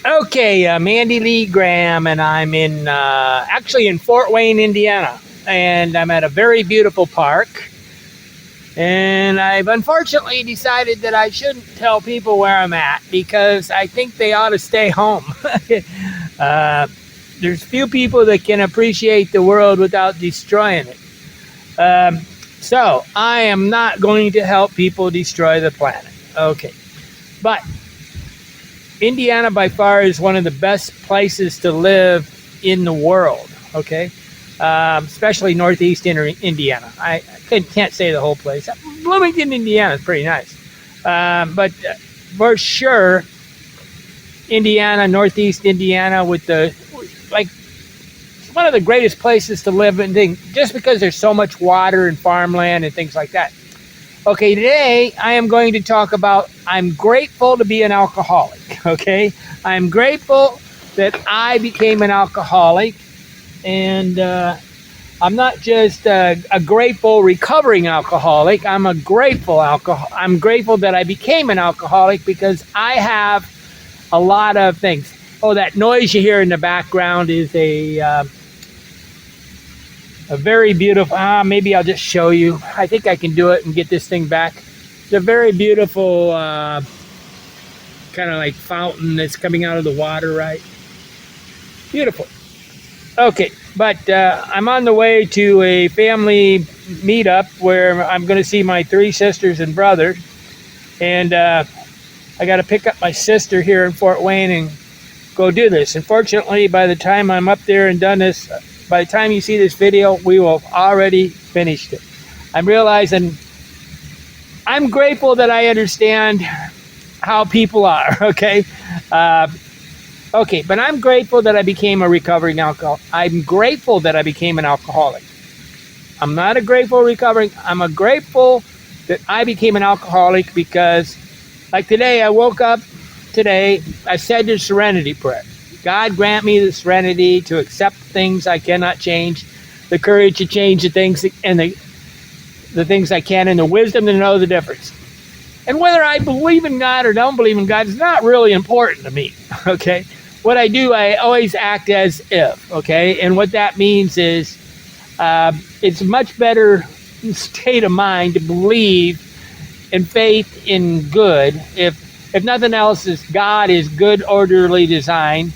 Okay, Mandy Lee Graham, and I'm in actually in Fort Wayne, Indiana, and I'm at a very beautiful park. And I've unfortunately decided that I shouldn't tell people where I'm at because I think they ought to stay home. There's few people that can appreciate the world without destroying it. So I am not going to help people destroy the planet. Okay, but Indiana by far is one of the best places to live in the world, okay? Especially northeast Indiana. I can't say the whole place. Bloomington, Indiana is pretty nice. But for sure, Indiana, northeast Indiana, with one of the greatest places to live in, just because there's so much water and farmland and things like that. Okay, today I am going to talk about I'm grateful to be an alcoholic, okay? I'm grateful that I became an alcoholic, and I'm not just a grateful recovering alcoholic. I'm grateful that I became an alcoholic because I have a lot of things. Oh, that noise you hear in the background is a very beautiful, maybe I'll just show you. I think I can do it and get this thing back. It's a very beautiful kind of like fountain that's coming out of the water, right? Beautiful. Okay, but I'm on the way to a family meetup where I'm going to see my 3 sisters and brother. And I got to pick up my sister here in Fort Wayne and go do this. Unfortunately, by the time I'm up there and done this, by the time you see this video, we will have already finished it. I'm realizing I'm grateful that I understand how people are, okay? Okay, but I'm grateful that I became a recovering alcoholic. I'm grateful that I became an alcoholic. I'm not a grateful recovering. I'm a grateful that I became an alcoholic because, like today, I woke up today, I said the serenity prayer. God grant me the serenity to accept things I cannot change, the courage to change the things and the things I can, and the wisdom to know the difference. And whether I believe in God or don't believe in God is not really important to me, okay? What I do, I always act as if, okay? And what that means is it's a much better state of mind to believe in faith in good. If nothing else, is God is good, orderly design.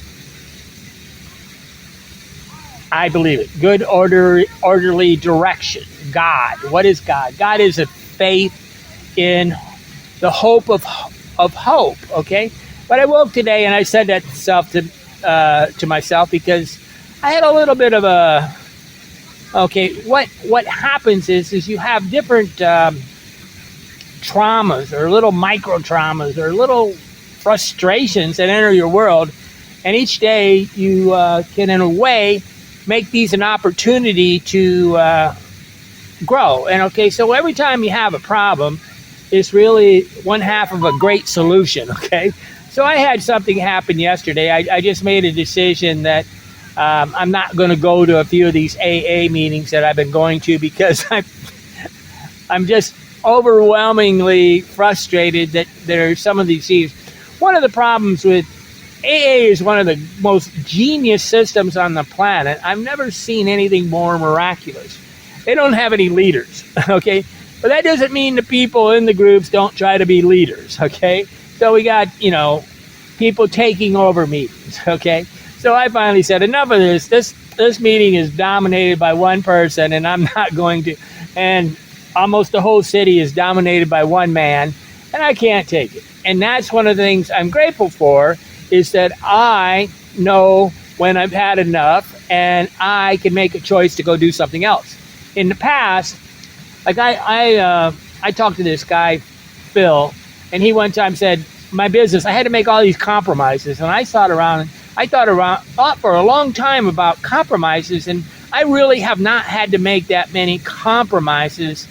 I believe it. Good, orderly direction. God. What is God? God is a faith in the hope of hope, okay? But I woke today and I said that to myself because I had a little bit of a, okay, what happens is you have different traumas or little micro traumas or little frustrations that enter your world, and each day you can, in a way, make these an opportunity to grow. And okay, so every time you have a problem, it's really one half of a great solution, okay? So I had something happen yesterday. I just made a decision that I'm not going to go to a few of these AA meetings that I've been going to because I'm just overwhelmingly frustrated that there are some of these things. One of the problems with AA is one of the most genius systems on the planet. I've never seen anything more miraculous. They don't have any leaders, okay? But that doesn't mean the people in the groups don't try to be leaders, okay? So we got, people taking over meetings, okay? So I finally said, enough of this. This meeting is dominated by one person, and I'm not going to. And almost the whole city is dominated by one man, and I can't take it. And that's one of the things I'm grateful for, is that I know when I've had enough, and I can make a choice to go do something else. In the past, like I talked to this guy, Phil, and he one time said, my business, I had to make all these compromises. And I thought for a long time about compromises, and I really have not had to make that many compromises.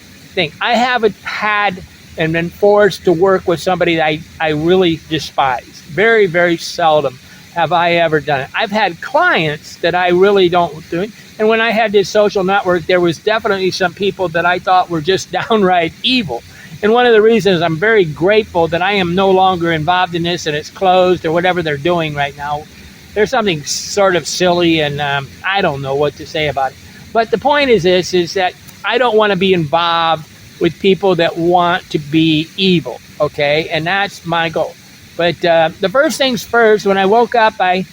I haven't had and been forced to work with somebody that I really despise. Very, very seldom have I ever done it. I've had clients that I really don't do it. And when I had this social network, there was definitely some people that I thought were just downright evil. And one of the reasons I'm very grateful that I am no longer involved in this and it's closed or whatever they're doing right now. There's something sort of silly, and I don't know what to say about it. But the point is this, is that I don't want to be involved with people that want to be evil, okay? And that's my goal. But the first things first, when I woke up, I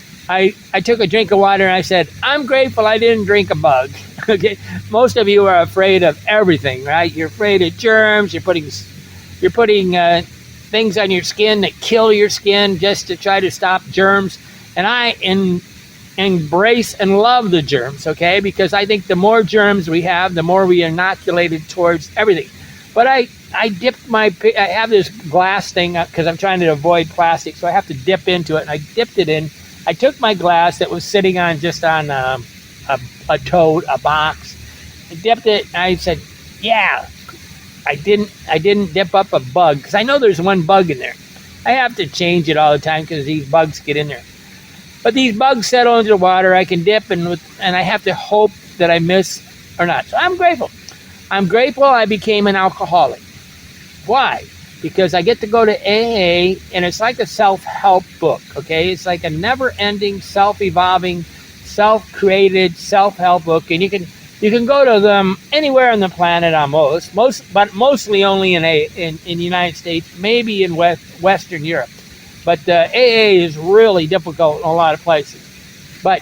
took a drink of water and I said, I'm grateful I didn't drink a bug. Okay, most of you are afraid of everything, right? You're afraid of germs. You're putting things on your skin that kill your skin just to try to stop germs. And I embrace and love the germs, okay? Because I think the more germs we have, the more we inoculated towards everything. But I have this glass thing because I'm trying to avoid plastic, so I have to dip into it. And I dipped it in. I took my glass that was sitting on a toad, a box. I dipped it, and I said, yeah, I didn't dip up a bug, because I know there's one bug in there. I have to change it all the time because these bugs get in there. But these bugs settle into the water. I can dip, and I have to hope that I miss or not. So I'm grateful. I'm grateful I became an alcoholic. Why? Because I get to go to AA, and it's like a self-help book, okay? It's like a never-ending, self-evolving, self-created self-help book, and you can go to them anywhere on the planet almost, but mostly only in the United States, maybe in Western Europe. But AA is really difficult in a lot of places. But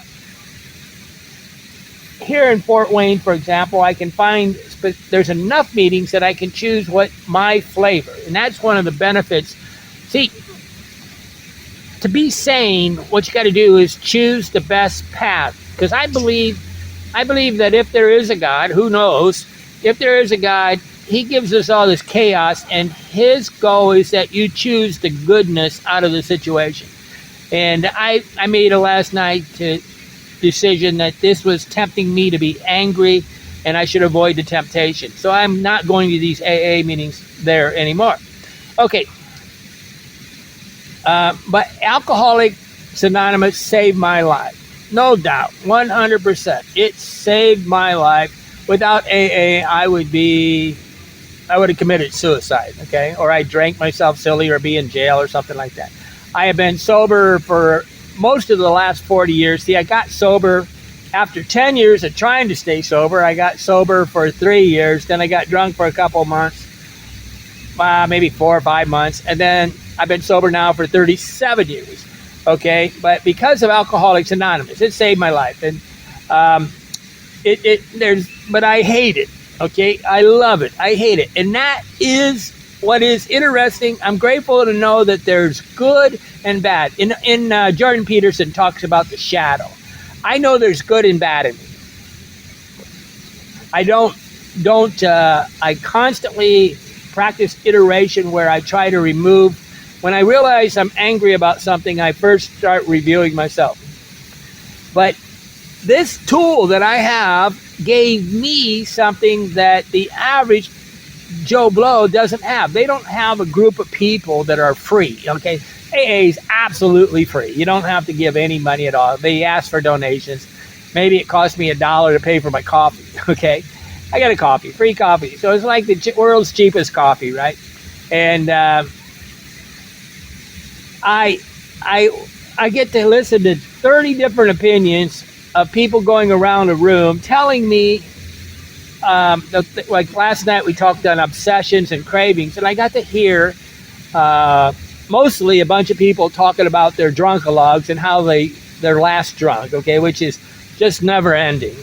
here in Fort Wayne, for example, I can find there's enough meetings that I can choose what my flavor, and that's one of the benefits. See, to be sane, what you got to do is choose the best path. Because I believe that if there is a God, who knows, if there is a God, he gives us all this chaos, and his goal is that you choose the goodness out of the situation. And I made a last night decision that this was tempting me to be angry, and I should avoid the temptation. So I'm not going to these AA meetings there anymore. Okay. But Alcoholics Anonymous saved my life. No doubt. 100%. It saved my life. Without AA, I would have committed suicide, okay? Or I drank myself silly or be in jail or something like that. I have been sober for most of the last 40 years. See, I got sober after 10 years of trying to stay sober. I got sober for 3 years. Then I got drunk for a couple months, maybe 4 or 5 months. And then I've been sober now for 37 years, okay? But because of Alcoholics Anonymous, it saved my life. And but I hate it, okay? I love it. I hate it. And that is what is interesting. I'm grateful to know that there's good and bad. In Jordan Peterson talks about the shadow. I know there's good and bad in me. I constantly practice iteration where I try to remove. When I realize I'm angry about something, I first start reviewing myself. But this tool that I have gave me something that the average Joe Blow doesn't have. They don't have a group of people that are free, okay? AA is absolutely free. You don't have to give any money at all. They ask for donations. Maybe it cost me $1 to pay for my coffee, okay? I got a coffee, free coffee. So it's like the world's cheapest coffee, right? And I get to listen to 30 different opinions of people going around a room telling me, like last night we talked on obsessions and cravings, and I got to hear mostly a bunch of people talking about their drunkalogs and how their last drunk, okay, which is just never ending.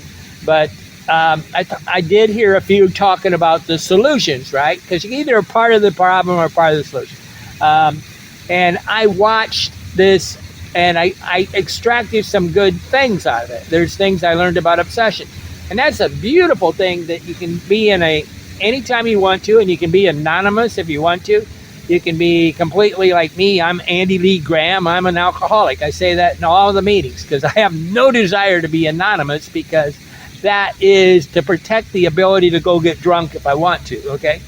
But I did hear a few talking about the solutions, right? Because you're either a part of the problem or a part of the solution. And I watched this, and I extracted some good things out of it. There's things I learned about obsession. And that's a beautiful thing, that you can be in anytime you want to, and you can be anonymous if you want to. You can be completely like me. I'm Andy Lee Graham. I'm an alcoholic. I say that in all the meetings because I have no desire to be anonymous, because that is to protect the ability to go get drunk if I want to, okay?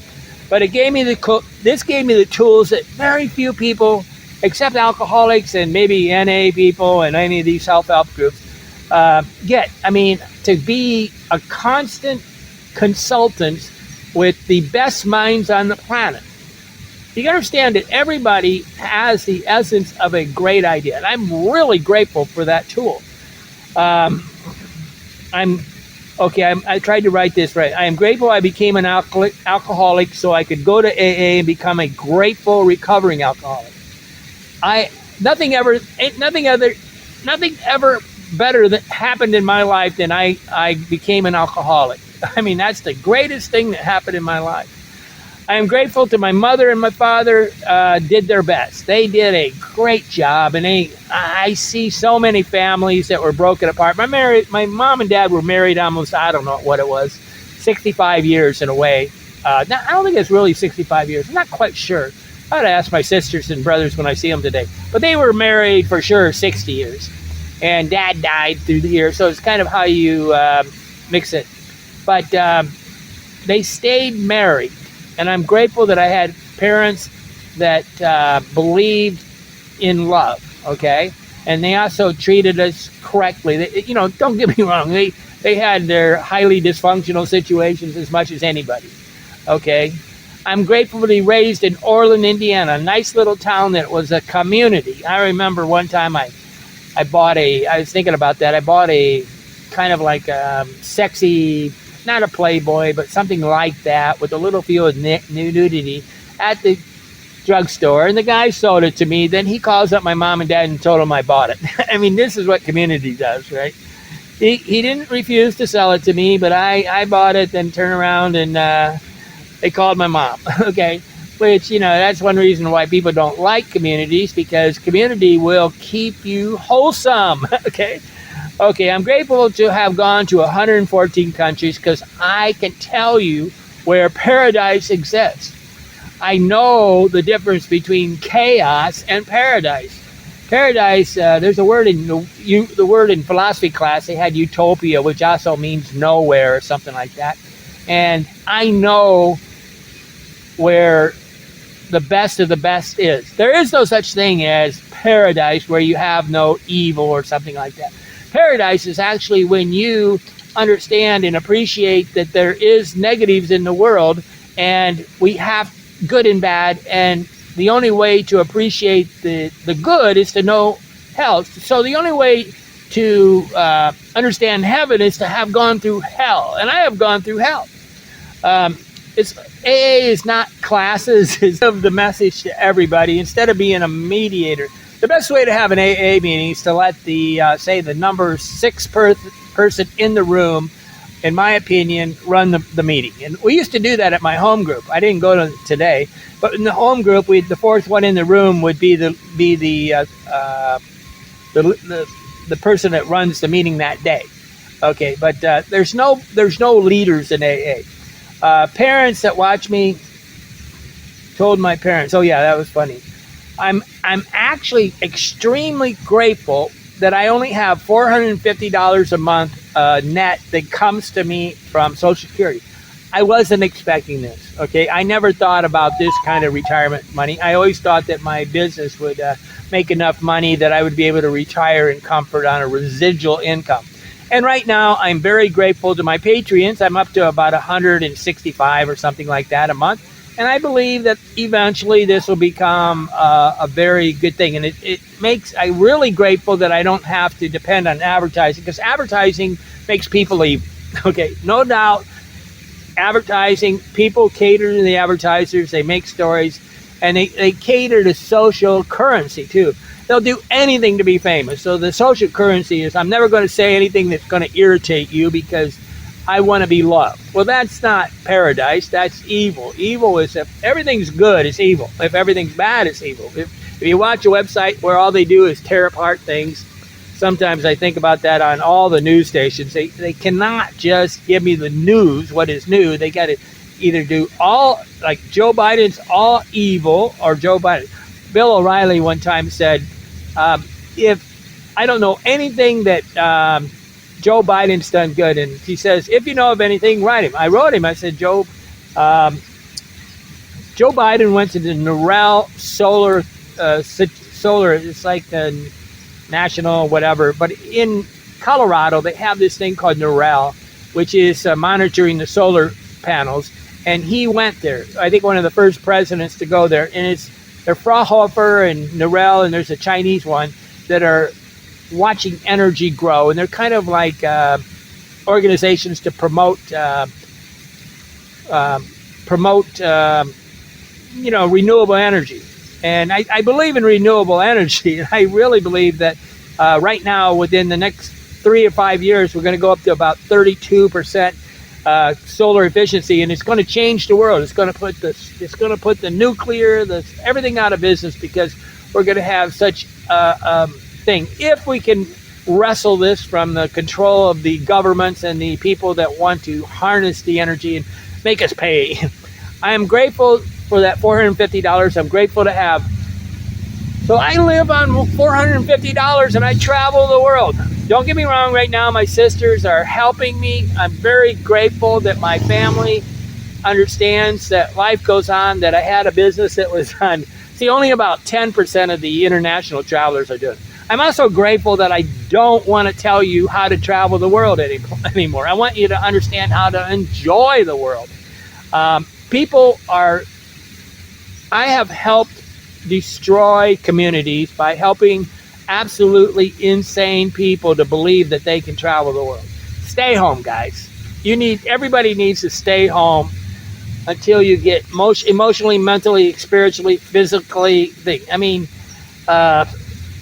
But this gave me the tools that very few people, except alcoholics and maybe NA people and any of these self-help groups, get. I mean, to be a constant consultant with the best minds on the planet. You can understand that everybody has the essence of a great idea, and I'm really grateful for that tool. I tried to write this right. I am grateful I became an alcoholic so I could go to AA and become a grateful recovering alcoholic. Nothing ever better that happened in my life than I became an alcoholic. I mean, that's the greatest thing that happened in my life. I am grateful to my mother and my father did their best. They did a great job, and I see so many families that were broken apart. My mom and dad were married almost, I don't know what it was, 65 years in a way. I don't think it's really 65 years. I'm not quite sure. I would ask my sisters and brothers when I see them today. But they were married for sure 60 years. And dad died through the years, so it's kind of how you mix it. But they stayed married. And I'm grateful that I had parents that believed in love, okay? And they also treated us correctly. Don't get me wrong. They had their highly dysfunctional situations as much as anybody, okay? I'm grateful to be raised in Orland, Indiana, a nice little town that was a community. I remember one time I was thinking about that. I bought a kind of like a sexy, not a Playboy, but something like that with a little feel of nudity at the drugstore. And the guy sold it to me. Then he calls up my mom and dad and told them I bought it. I mean, this is what community does, right? He didn't refuse to sell it to me, but I bought it, then turned around and they called my mom, okay? Which, that's one reason why people don't like communities, because community will keep you wholesome, okay? Okay, I'm grateful to have gone to 114 countries because I can tell you where paradise exists. I know the difference between chaos and paradise. Paradise, there's a word in the word in philosophy class. They had utopia, which also means nowhere or something like that. And I know where the best of the best is. There is no such thing as paradise where you have no evil or something like that. Paradise is actually when you understand and appreciate that there is negatives in the world, and we have good and bad, and the only way to appreciate the good is to know hell. So the only way to understand heaven is to have gone through hell, and I have gone through hell. AA is not classes. It's of the message to everybody instead of being a mediator. The best way to have an AA meeting is to let the number 6 person in the room, in my opinion, run the meeting. And we used to do that at my home group. I didn't go to today, but in the home group, the 4th one in the room would be the person that runs the meeting that day. Okay, but there's no leaders in AA. Parents that watch me told my parents, oh yeah, that was funny. I'm actually extremely grateful that I only have $450 a month net that comes to me from Social Security. I wasn't expecting this, okay? I never thought about this kind of retirement money. I always thought that my business would make enough money that I would be able to retire in comfort on a residual income. And right now, I'm very grateful to my Patreons. I'm up to about 165 or something like that a month. And I believe that eventually this will become a very good thing. And I'm really grateful that I don't have to depend on advertising, because advertising makes people leave. Okay, no doubt. Advertising, people cater to the advertisers. They make stories, and they cater to social currency too. They'll do anything to be famous. So the social currency is, I'm never going to say anything that's going to irritate you because I want to be loved. Well, that's not paradise. That's evil. Evil is if everything's good, it's evil. If everything's bad, it's evil. If you watch a website where all they do is tear apart things, sometimes I think about that on all the news stations. They cannot just give me the news, what is new. They got to either do all, like Joe Biden's all evil, or Joe Biden. Bill O'Reilly one time said, if I don't know anything that Joe Biden's done good, and he says, if you know of anything, write him. I wrote him. I said, Joe Biden went to the Norel solar. It's like the national whatever, but in Colorado they have this thing called Norel, which is monitoring the solar panels, and he went there. I think one of the first presidents to go there. And they're Fraunhofer and Narell, and there's a Chinese one that are watching energy grow, and they're kind of like organizations to promote renewable energy. And I believe in renewable energy. I really believe that right now, within the next 3 or 5 years, we're going to go up to about 32% solar efficiency, and it's going to change the world. It's going to put the nuclear, everything out of business, because we're going to have such a thing. If we can wrestle this from the control of the governments and the people that want to harness the energy and make us pay. I am grateful for that $450. I'm grateful to have. So I live on $450 and I travel the world. Don't get me wrong, right now my sisters are helping me. I'm very grateful that my family understands that life goes on, that I had a business that was on. See, only about 10% of the international travelers are doing it. I'm also grateful that I don't want to tell you how to travel the world anymore. I want you to understand how to enjoy the world. I have helped destroy communities by helping absolutely insane people to believe that they can travel the world. Stay home, guys. Everybody needs to stay home until you get emotionally, mentally, spiritually, physically.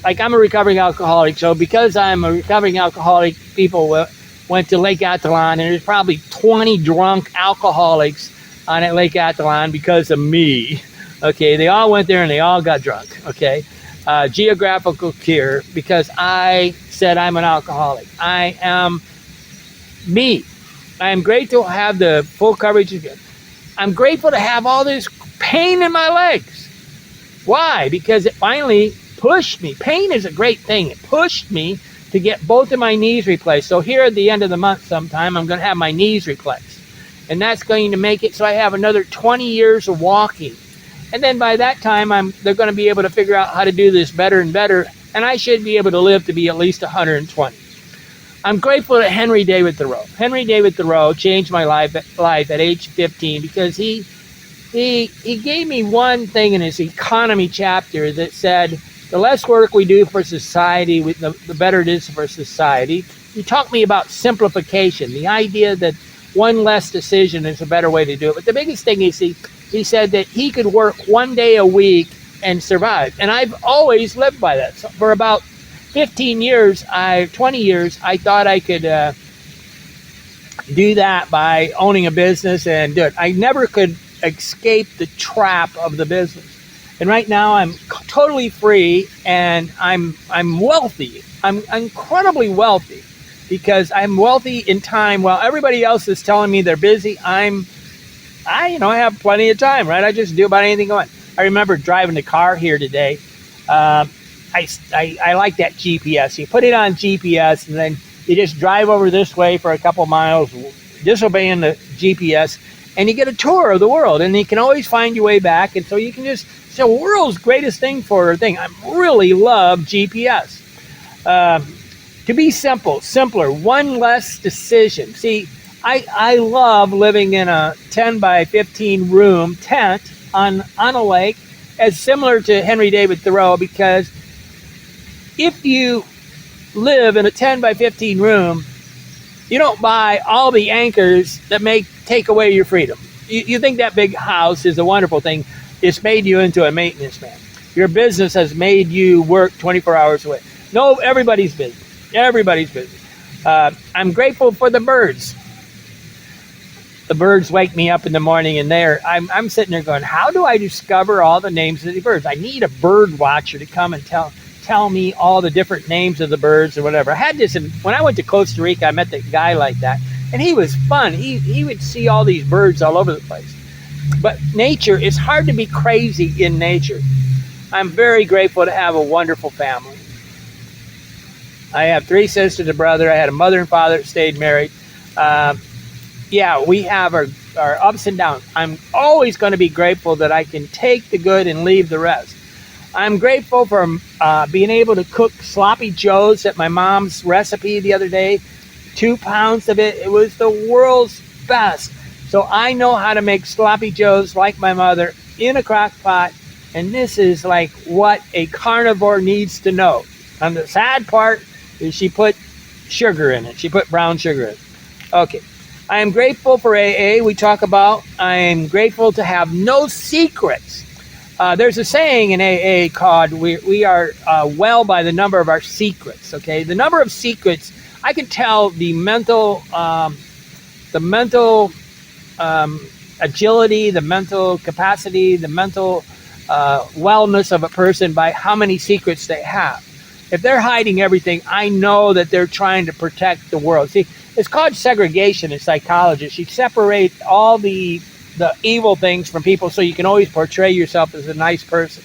Like I'm a recovering alcoholic, so because I'm a recovering alcoholic, people went to Lake Athlon, and there's probably 20 drunk alcoholics on at Lake Athlon because of me. Okay, they all went there and they all got drunk. Okay, geographical cure, because I said I'm an alcoholic. I am me. I am grateful to have the full coverage. I'm grateful to have all this pain in my legs. Why? Because it finally pushed me. Pain is a great thing. It pushed me to get both of my knees replaced. So here at the end of the month sometime, I'm going to have my knees replaced. And that's going to make it so I have another 20 years of walking. And then by that time, they're going to be able to figure out how to do this better and better. And I should be able to live to be at least 120. I'm grateful to Henry David Thoreau. Henry David Thoreau changed my life at age 15 because he gave me one thing in his economy chapter that said, the less work we do for society, the better it is for society. He taught me about simplification, the idea that one less decision is a better way to do it. But the biggest thing is he said that he could work 1 day a week and survive. And I've always lived by that. So for about 20 years, I thought I could do that by owning a business and do it. I never could escape the trap of the business. And right now I'm totally free, and I'm wealthy. I'm incredibly wealthy because I'm wealthy in time while everybody else is telling me they're busy. I have plenty of time, right? I just do about anything I want. I remember driving the car here today. I like that GPS. You put it on GPS, and then you just drive over this way for a couple miles, disobeying the GPS, and you get a tour of the world, and you can always find your way back. And so you can it's the world's greatest thing for a thing. I really love GPS. To be simpler, one less decision. See, I love living in a 10 by 15 room tent on a lake, as similar to Henry David Thoreau, because if you live in a 10 by 15 room, you don't buy all the anchors that take away your freedom. You think that big house is a wonderful thing. It's made you into a maintenance man. Your business has made you work 24 hours a week. No, everybody's busy. Everybody's busy. I'm grateful for the birds. The birds wake me up in the morning, and I'm sitting there going, how do I discover all the names of the birds? I need a bird watcher to come and tell me all the different names of the birds or whatever. I had this when I went to Costa Rica. I met the guy like that, and he was fun. He would see all these birds all over the place. But nature, it's hard to be crazy in nature. I'm very grateful to have a wonderful family. I have 3 sisters and a brother. I had a mother and father that stayed married. We have our ups and downs. I'm always going to be grateful that I can take the good and leave the rest. I'm grateful for being able to cook sloppy joes at my mom's recipe the other day. 2 pounds of it. It was the world's best. So I know how to make sloppy joes like my mother in a crock pot. And this is like what a carnivore needs to know. And the sad part is she put sugar in it. She put brown sugar in it. Okay. I am grateful for AA. We talk about I am grateful to have no secrets. There's a saying in AA called we are well by the number of our secrets. Okay. The number of secrets, I can tell the mental agility, the mental capacity, the mental wellness of a person by how many secrets they have. If they're hiding everything, I know that they're trying to protect the world. See, it's called segregation in psychology. You separate all the evil things from people so you can always portray yourself as a nice person.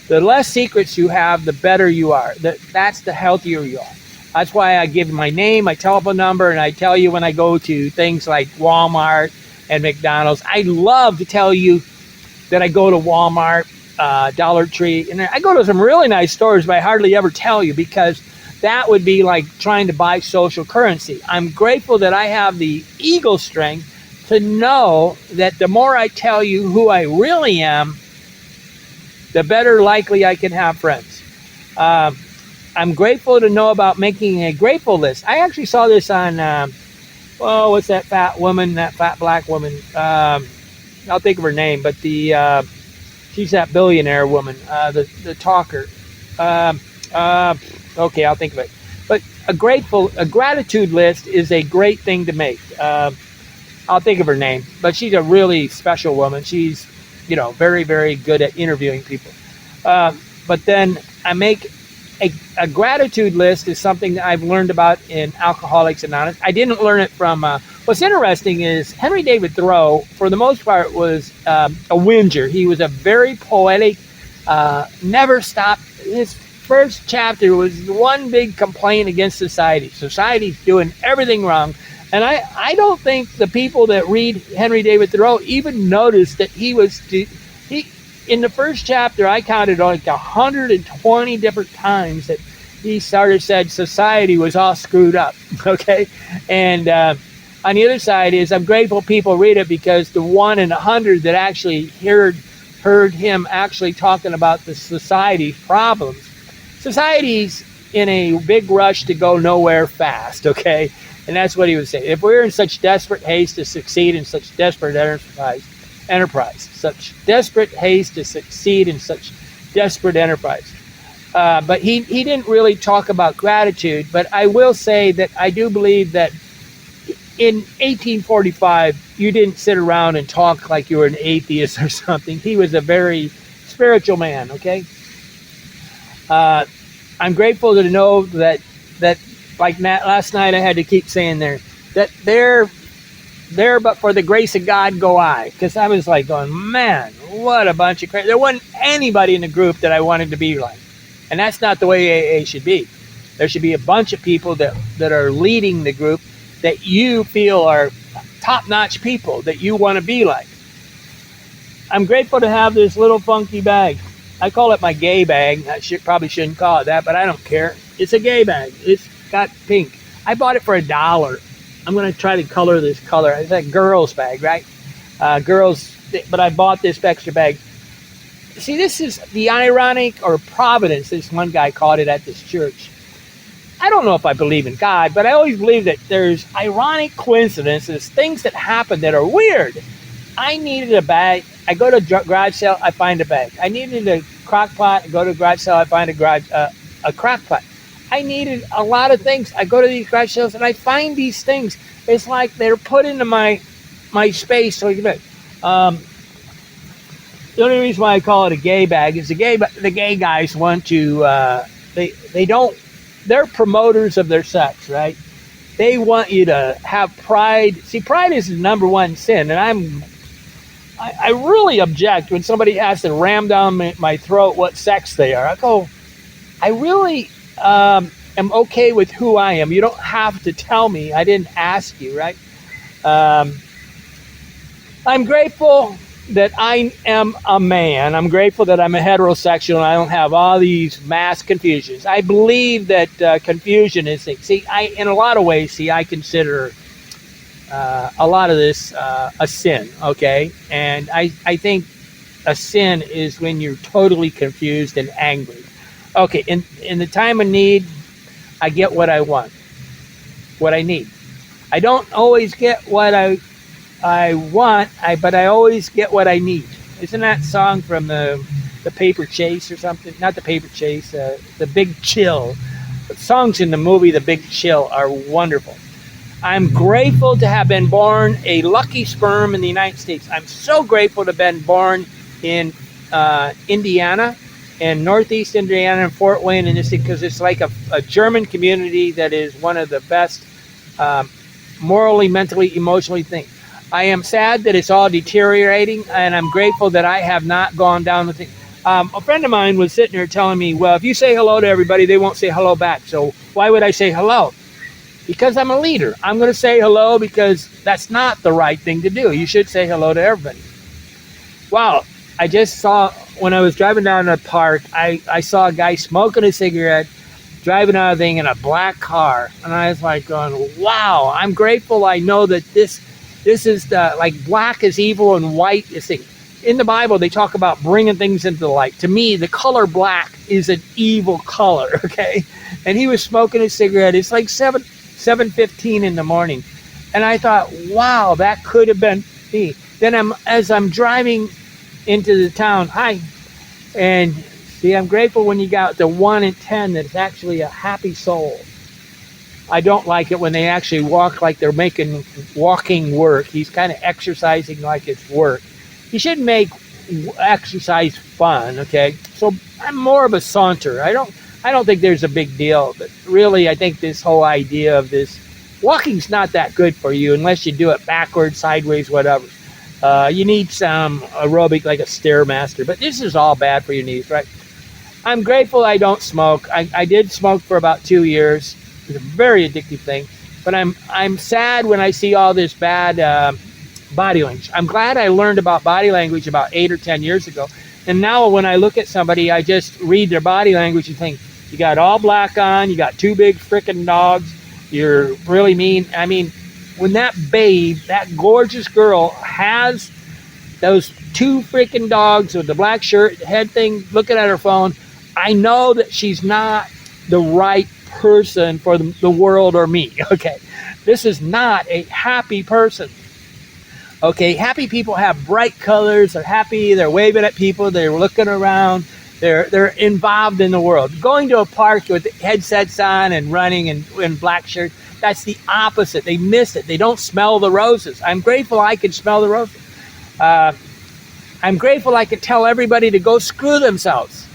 The less secrets you have, the better you are. That's the healthier you are. That's why I give my name, my telephone number, and I tell you when I go to things like Walmart and McDonald's. I love to tell you that I go to Walmart, Dollar Tree, and I go to some really nice stores, but I hardly ever tell you because that would be like trying to buy social currency. I'm grateful that I have the ego strength to know that the more I tell you who I really am, the better likely I can have friends. I'm grateful to know about making a grateful list. I actually saw this on, what's that fat woman, that fat black woman? I'll think of her name, but she's that billionaire woman, the talker. Okay, I'll think of it. But a gratitude list is a great thing to make. I'll think of her name, but she's a really special woman. She's, very, very good at interviewing people. But then I make a gratitude list is something that I've learned about in Alcoholics Anonymous. I didn't learn it from, what's interesting is Henry David Thoreau, for the most part, was a whinger. He was a very poetic, never stopped. His first chapter was one big complaint against society. Society's doing everything wrong. And I don't think the people that read Henry David Thoreau even noticed that he in the first chapter, I counted like 120 different times that he said society was all screwed up, okay? And on the other side is I'm grateful people read it because the 1 in 100 that actually heard him actually talking about the society's problems. Society's in a big rush to go nowhere fast, okay? And that's what he would say. If we're in such desperate haste to succeed in such desperate such desperate haste to succeed in such desperate enterprise. But he didn't really talk about gratitude, but I will say that I do believe that in 1845, you didn't sit around and talk like you were an atheist or something. He was a very spiritual man, okay? I'm grateful to know that like last night I had to keep saying that there, but for the grace of God go I. Because I was like going, man, what a bunch of crazy. There wasn't anybody in the group that I wanted to be like. And that's not the way AA should be. There should be a bunch of people that are leading the group that you feel are top-notch people that you want to be like. I'm grateful to have this little funky bag. I call it my gay bag. I probably shouldn't call it that, but I don't care. It's a gay bag. It's got pink. I bought it for $1. I'm going to try to color this color. It's a girl's bag, right? But I bought this extra bag. See, this is the ironic or providence, this one guy called it at this church. I don't know if I believe in God, but I always believe that there's ironic coincidences, things that happen that are weird. I needed a bag. I go to garage sale, I find a bag. I needed a crock pot. I go to garage sale, I find a crock pot. I needed a lot of things. I go to these garage sales and I find these things. It's like they're put into my space. So the only reason why I call it a gay bag is the gay guys want to, they're promoters of their sex, right? They want you to have pride. See, pride is the number one sin. And I really object when somebody has to ram down my throat what sex they are. I go, I really am okay with who I am. You don't have to tell me. I didn't ask you, right? I'm grateful that I am a man. I'm grateful that I'm a heterosexual and I don't have all these mass confusions. I believe that confusion is, in a lot of ways, I consider a lot of this a sin, okay? And I think a sin is when you're totally confused and angry. Okay, in the time of need, I get what I want, what I need. I don't always get what I want, but I always get what I need. Isn't that song from the Paper Chase or something? Not the Paper Chase, the Big Chill. The songs in the movie The Big Chill are wonderful. I'm grateful to have been born a lucky sperm in the United States. I'm so grateful to have been born in Indiana, and Northeast Indiana, and Fort Wayne, and this thing, because it's like a German community that is one of the best morally, mentally, emotionally things. I am sad that it's all deteriorating, and I'm grateful that I have not gone down the thing. A friend of mine was sitting there telling me, well, if you say hello to everybody, they won't say hello back. So why would I say hello? Because I'm a leader. I'm going to say hello because that's not the right thing to do. You should say hello to everybody. Wow. I just saw, when I was driving down the park, I saw a guy smoking a cigarette, driving out of the thing in a black car. And I was like going, wow, I'm grateful I know that this is like black is evil and white is thing. In the Bible, they talk about bringing things into the light. To me, the color black is an evil color, okay? And he was smoking a cigarette. It's like 7:15 in the morning. And I thought, wow, that could have been me. Then as I'm driving into the town, and see, I'm grateful when you got the 1 in 10 that's actually a happy soul. I don't like it when they actually walk like they're making walking work. He's kind of exercising like it's work. You should make exercise fun, okay? So I'm more of a saunter. I don't think there's a big deal, but really I think this whole idea of this walking's not that good for you unless you do it backwards, sideways, whatever. You need some aerobic like a Stairmaster, but this is all bad for your knees, right? I'm grateful I don't smoke. I did smoke for about 2 years. It's a very addictive thing, but I'm sad when I see all this bad body language. I'm glad I learned about body language about 8 or 10 years ago, and now when I look at somebody, I just read their body language and think, you got all black on, you got 2 big freaking dogs, you're really mean. I mean, when that babe, that gorgeous girl, has those 2 freaking dogs with the black shirt, head thing, looking at her phone, I know that she's not the right person for the world or me, okay? This is not a happy person. Okay, happy people have bright colors, they're happy, they're waving at people, they're looking around, they're involved in the world. Going to a park with headsets on and running in black shirts, that's the opposite. They miss it. They don't smell the roses. I'm grateful I can smell the roses. I'm grateful I could tell everybody to go screw themselves.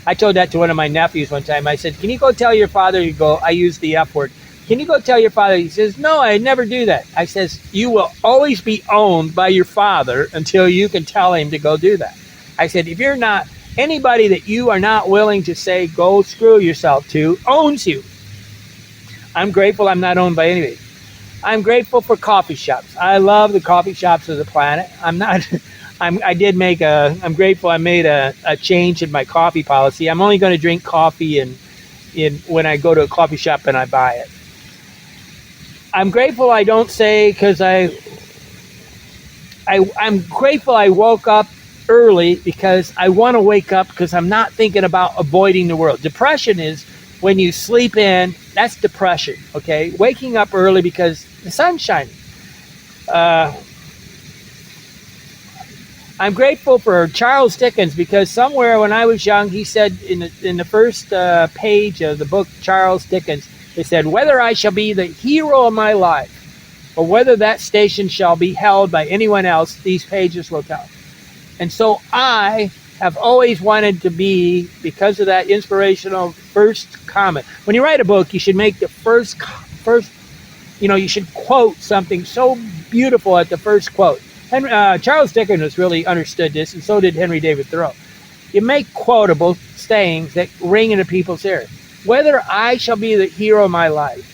I told that to one of my nephews one time. I said, can you go tell your father you go, I use the F word. Can you go tell your father? He says, no, I never do that. I says, you will always be owned by your father until you can tell him to go do that. I said, if you're not, anybody that you are not willing to say, go screw yourself to, owns you. I'm grateful I'm not owned by anybody. I'm grateful for coffee shops. I love the coffee shops of the planet. I'm grateful I made a change in my coffee policy. I'm only going to drink coffee when I go to a coffee shop and I buy it. I'm grateful I don't say, because I'm grateful I woke up early because I want to wake up because I'm not thinking about avoiding the world. Depression is when you sleep in, that's depression, okay? Waking up early because the sun's shining. I'm grateful for Charles Dickens because somewhere when I was young, he said in the first page of the book, Charles Dickens, he said, whether I shall be the hero of my life or whether that station shall be held by anyone else, these pages will tell. And so I have always wanted to be, because of that inspirational first comment. When you write a book, you should make the first, you should quote something so beautiful at the first quote. And Charles Dickens really understood this, and so did Henry David Thoreau. You make quotable sayings that ring into people's ears. Whether I shall be the hero of my life.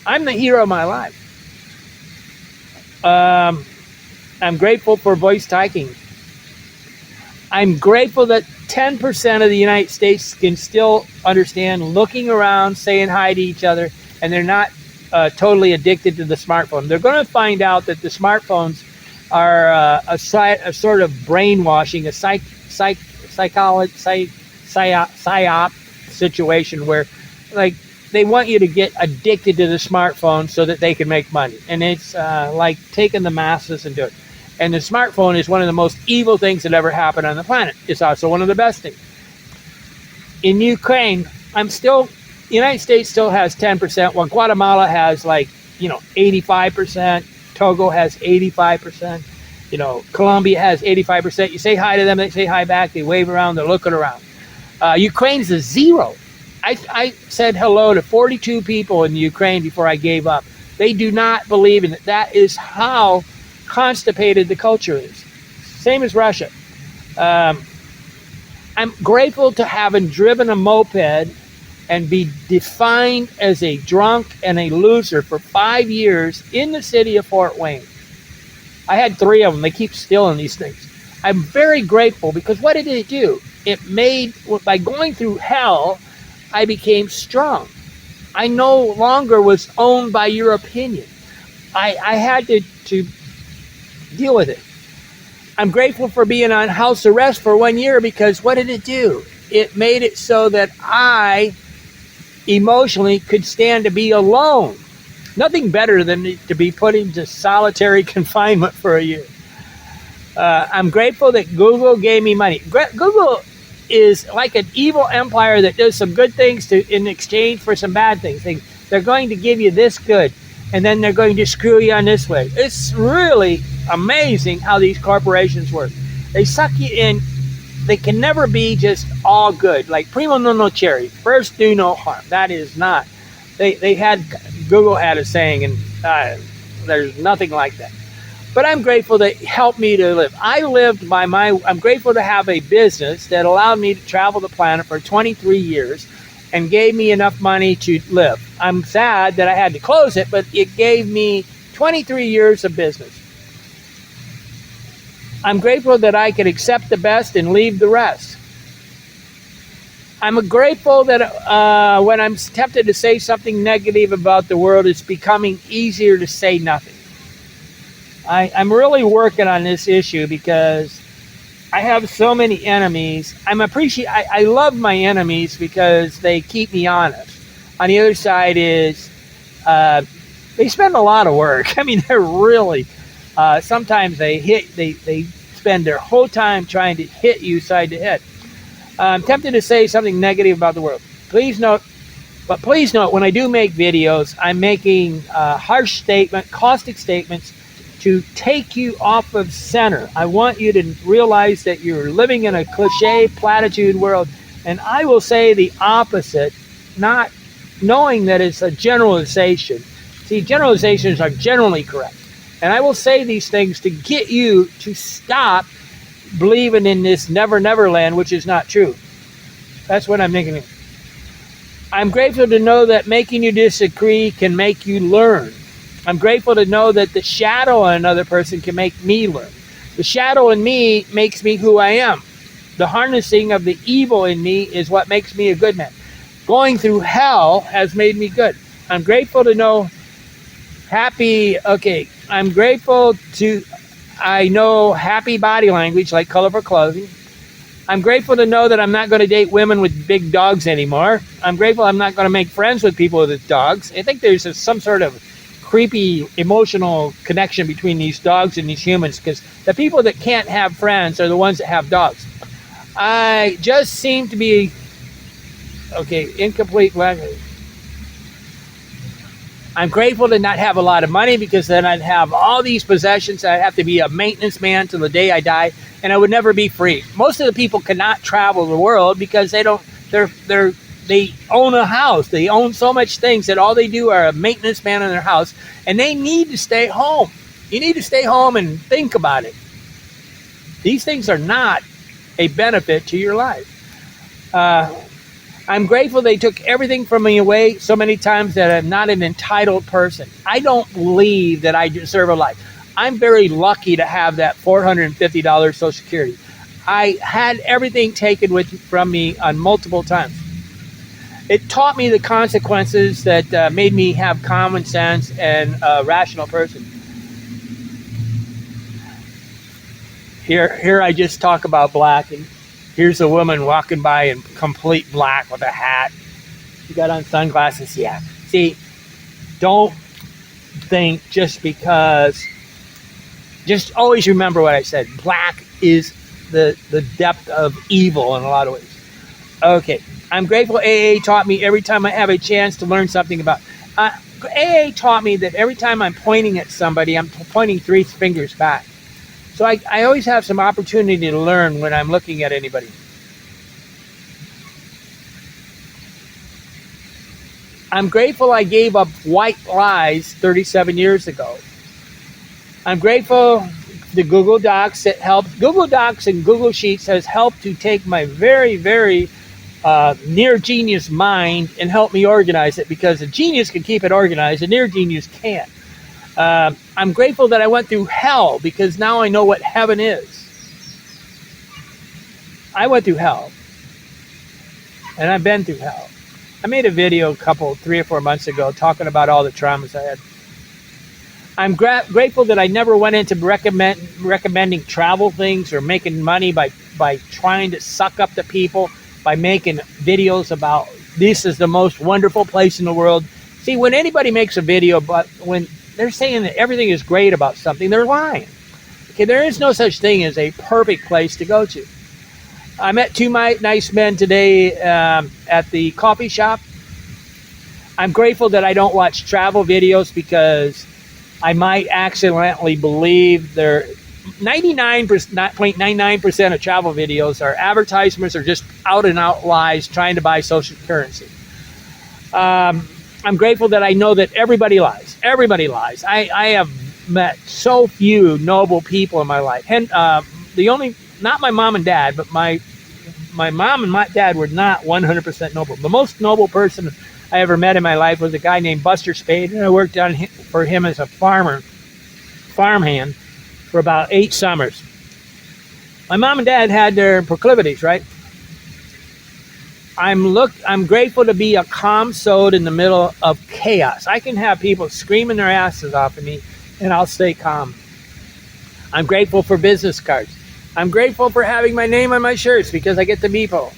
I'm the hero of my life. I'm grateful for voice typing. I'm grateful that 10% of the United States can still understand looking around, saying hi to each other, and they're not totally addicted to the smartphone. They're going to find out that the smartphones are a sort of brainwashing, a psyop situation where, like, they want you to get addicted to the smartphone so that they can make money. And it's like taking the masses and do it. And the smartphone is one of the most evil things that ever happened on the planet. It's also one of the best things. In Ukraine, the United States still has 10%, while Guatemala has 85%, Togo has 85%, Colombia has 85%. You say hi to them, they say hi back, they wave around, they're looking around. Ukraine's a zero. I said hello to 42 people in Ukraine before I gave up. They do not believe in it. That is how constipated the culture is. Same as Russia. I'm grateful to having driven a moped and be defined as a drunk and a loser for 5 years in the city of Fort Wayne. I had 3 of them. They keep stealing these things. I'm very grateful because what did it do? It made, by going through hell, I became strong. I no longer was owned by your opinion. I had to deal with it. I'm grateful for being on house arrest for 1 year because what did it do? It made it so that I emotionally could stand to be alone. Nothing better than to be put into solitary confinement for a year. I'm grateful that Google gave me money. Google is like an evil empire that does some good things in exchange for some bad things. They're going to give you this good, and then they're going to screw you on this way. It's really amazing how these corporations work. They suck you in. They can never be just all good. Like primo non nocere, first do no harm. That is not. Google had a saying, and there's nothing like that. But I'm grateful that it helped me to live. I'm grateful to have a business that allowed me to travel the planet for 23 years and gave me enough money to live. I'm sad that I had to close it, but it gave me 23 years of business. I'm grateful that I could accept the best and leave the rest. I'm grateful that when I'm tempted to say something negative about the world, it's becoming easier to say nothing. I'm really working on this issue because I have so many enemies. I love my enemies because they keep me honest. On the other side is they spend a lot of work. I mean, they're really sometimes they spend their whole time trying to hit you side to head. I'm tempted to say something negative about the world. Please note, when I do make videos, I'm making harsh caustic statements to take you off of center. I want you to realize that you're living in a cliche, platitude world, and I will say the opposite, not knowing that it's a generalization. See, generalizations are generally correct. And I will say these things to get you to stop believing in this never, never land, which is not true. That's what I'm thinking. I'm grateful to know that making you disagree can make you learn. I'm grateful to know that the shadow on another person can make me learn. The shadow in me makes me who I am. The harnessing of the evil in me is what makes me a good man. Going through hell has made me good. I'm grateful to know I'm grateful I know happy body language like colorful clothing. I'm grateful to know that I'm not going to date women with big dogs anymore. I'm grateful I'm not going to make friends with people with dogs. I think there's some sort of creepy emotional connection between these dogs and these humans because the people that can't have friends are the ones that have dogs. I just seem to be incomplete language. I'm grateful to not have a lot of money because then I'd have all these possessions. I'd have to be a maintenance man till the day I die, and I would never be free. Most of the people cannot travel the world because they own a house. They own so much things that all they do are a maintenance man in their house, and they need to stay home. You need to stay home and think about it. These things are not a benefit to your life. I'm grateful they took everything from me away so many times that I'm not an entitled person. I don't believe that I deserve a life. I'm very lucky to have that $450 Social Security. I had everything taken from me on multiple times. It taught me the consequences that made me have common sense and a rational person. Here I just talk about black, and here's a woman walking by in complete black with a hat. She got on sunglasses. Yeah. See, don't think just always remember what I said. Black is the depth of evil in a lot of ways. Okay. I'm grateful AA taught me every time I have a chance to learn something about. AA taught me that every time I'm pointing at somebody, I'm pointing 3 fingers back. So I always have some opportunity to learn when I'm looking at anybody. I'm grateful I gave up white lies 37 years ago. I'm grateful the Google Docs that helped. Google Docs and Google Sheets has helped to take my very, very near genius mind and help me organize it, because a genius can keep it organized, a near genius can't. I'm grateful that I went through hell, because now I know what heaven is. I went through hell, and I've been through hell. I made a video 3 or 4 months ago talking about all the traumas I had. I'm grateful that I never went into recommending travel things or making money by trying to suck up the people, by making videos about this is the most wonderful place in the world. See, when anybody makes a video, but when they're saying that everything is great about something, they're lying. Okay, there is no such thing as a perfect place to go to. I met 2 nice men today at the coffee shop. I'm grateful that I don't watch travel videos, because I might accidentally believe they're 99.99% of travel videos are advertisements or just out and out lies trying to buy social currency. I'm grateful that I know that everybody lies. Everybody lies. I have met so few noble people in my life. And not my mom and dad, but my mom and my dad were not 100% noble. The most noble person I ever met in my life was a guy named Buster Spade, and I worked for him as a farmhand, for about 8 summers. My mom and dad had their proclivities, right? I'm grateful to be a calm soul in the middle of chaos. I can have people screaming their asses off at me, and I'll stay calm. I'm grateful for business cards. I'm grateful for having my name on my shirts, because I get to meet people.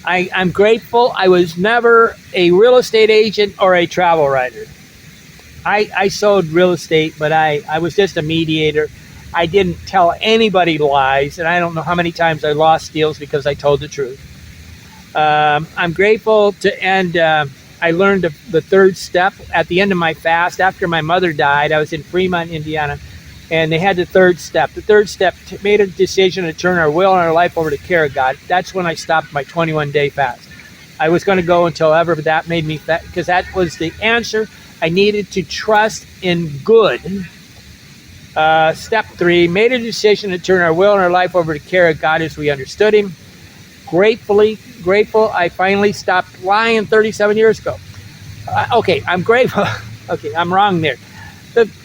I'm grateful I was never a real estate agent or a travel writer. I sold real estate, but I was just a mediator. I didn't tell anybody lies, and I don't know how many times I lost deals because I told the truth. I'm grateful to end. I learned the 3rd step at the end of my fast. After my mother died, I was in Fremont, Indiana, and they had the 3rd step. The 3rd step made a decision to turn our will and our life over to care of God. That's when I stopped my 21-day fast. I was going to go until ever that made me fat, because that was the answer. I needed to trust in good. Step 3, made a decision to turn our will and our life over to care of God as we understood Him. Grateful I finally stopped lying 37 years ago. Okay, I'm grateful. Okay, I'm wrong there.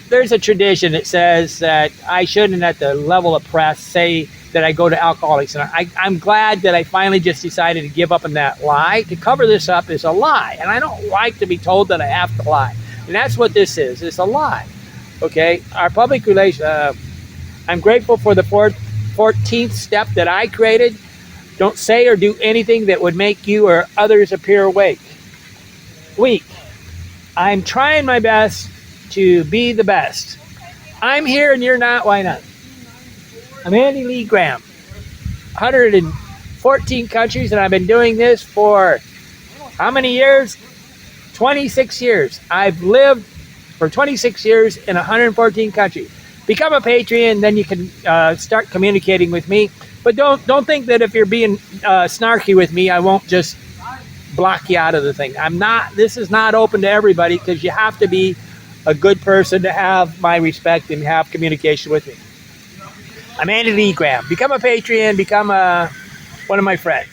There's a tradition that says that I shouldn't, at the level of press, say that I go to Alcoholics. And I'm glad that I finally just decided to give up on that lie. To cover this up is a lie. And I don't like to be told that I have to lie. And that's what this is. It's a lie. Okay? Our public relations. I'm grateful for the 14th step that I created. Don't say or do anything that would make you or others appear weak. I'm trying my best to be the best. I'm here and you're not. Why not? I'm Andy Lee Graham. 114 countries, and I've been doing this for how many years? 26 years. I've lived for 26 years in 114 countries. Become a Patreon, then you can start communicating with me. But don't think that if you're being snarky with me, I won't just block you out of the thing. This is not open to everybody, because you have to be a good person to have my respect and have communication with me. I'm Andy Lee Graham. Become a Patreon, become one of my friends.